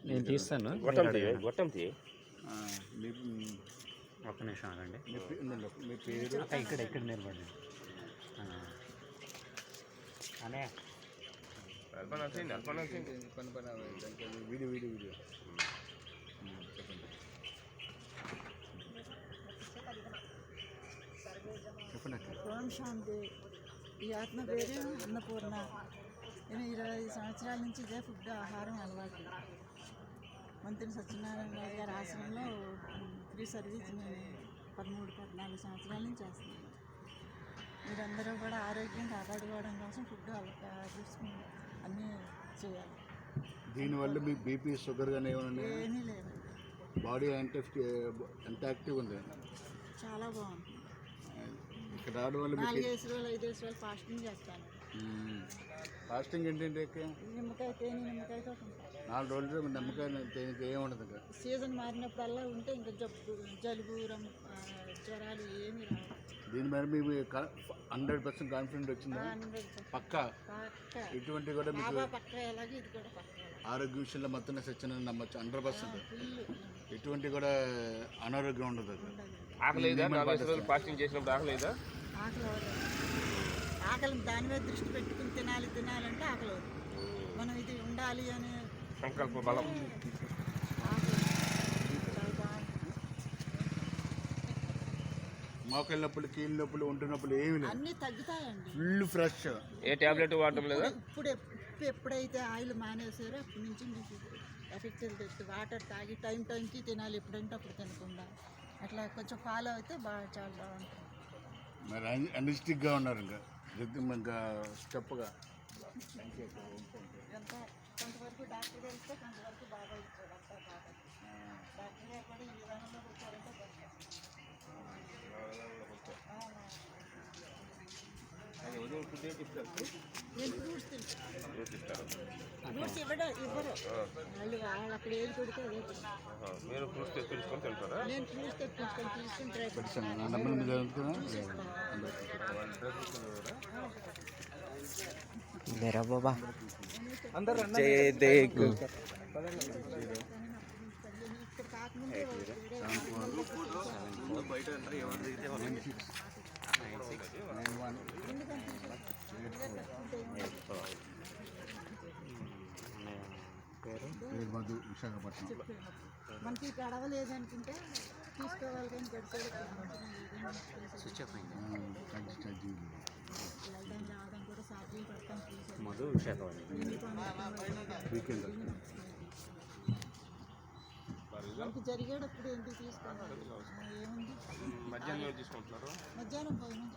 నేను తీస్తాను. ఒక్క నిమిషం ఆగండి. మీ పేరు ఇక్కడ నిలబడండి. అనే వీడియో చెప్పండి. ఓం శాంతి. ఈ ఆత్మ పేరు అన్నపూర్ణ. నేను 25 సంవత్సరాల నుంచి ఇదే ఫుడ్ ఆహారం అలవాటు. మంత్రి సత్యనారాయణ రాజు గారి ఆశ్రమంలో ఫ్రీ సర్వీస్ నేను 13-14 సంవత్సరాల నుంచి చేస్తున్నాను. మీరందరూ కూడా ఆరోగ్యం కాపాడుకోవడం కోసం ఫుడ్ చూసుకుని అన్నీ చేయాలి. దీనివల్ల మీ బీపీ షుగర్ కానీ ఏమీ లేదు. బాడీ ఎంత యాక్టివ్ ఉంది. చాలా బాగుంది. ఇక్కడ రావడం వల్ల 4 రోజులు 5 రోజులు ఫాస్టింగ్ చేస్తాను. ఫాస్టింగ్ ఏంటంటే నిమ్మకాయ తేనె నిమ్మకాయతో 4 రోజులు నిమ్మకాయ తేనెకి ఏముండదు. ఇంకా సీజన్ మారినప్పుడల్లా ఉంటే ఇంకా జలుబు జ్వరాలు ఏమి రావు. దీని మీద మీకు 100% కాన్ఫిడెంట్ వచ్చిందా? పక్కా. ఇటువంటి కూడా మీకు ఆరోగ్య విషయంలో మొత్తం సత్యనారాయణ నమ్మచ్చు. 100%. ఎటువంటి కూడా అనారోగ్యం ఉండదు. ఫాస్టింగ్ చేసినప్పుడు ఆకలేదా? ఆకలి దాని మీద దృష్టి పెట్టుకుని తినాలంటే ఆకలి అవుతుంది. మనం ఇది ఉండాలి అనే సంకల్ప బలం. మోకాళ్ళ నొప్పులు, కీళ్ళ నొప్పులు, ఒంటి నొప్పులు ఏమి లేదు. అన్నీ తగ్గుతాయండి. Full fresh. ఏ టాబ్లెట్ వాడటం లేదా? ఎప్పుడైతే ఆయిల్ మానేసారో అప్పటి నుంచి మీకు ఎఫెక్ట్ తెలుస్తుంది. వాటర్ తాగి టైంకి తినాలి. ఎప్పుడంటే అప్పుడు తినకుండా అట్లా కొంచెం ఫాలో అయితే చాలా బాగుంటుంది. మరి అనిస్టిక్గా ఉన్నారు. ఇంకా స్టెప్గా కొంతవరకు డాక్టర్ గారు ఇస్తే కొంతవరకు బాగా ఇచ్చారు. డాక్టర్ గారు కూడా ఈ విధానంలో కూర్చోరంటే నేను ఫ్రూట్స్ ఫ్రూట్స్ ఇవ్వరు వాళ్ళు అక్కడ ఏది కొడితే అదే. మీరు ఫ్రూట్స్ తెప్పించుకొని తింటారా? నేను ఫ్రూట్స్ తెప్పించుకొని తీసుకుని ట్రై చేస్తాను. मेरा बाबा మధు, విశాఖపట్నం. మనకి ఇక్కడ అడవలేదనుకుంటే తీసుకోవాలి కానీ రావడం కూడా సాధ్యం పడతాం. మధు విశాఖపట్నం మనకి జరిగేటప్పుడు ఏంటి తీసుకోవాలి. ఏముంది మధ్యాహ్నం తీసుకుంటున్నారు. మధ్యాహ్నం భోజనం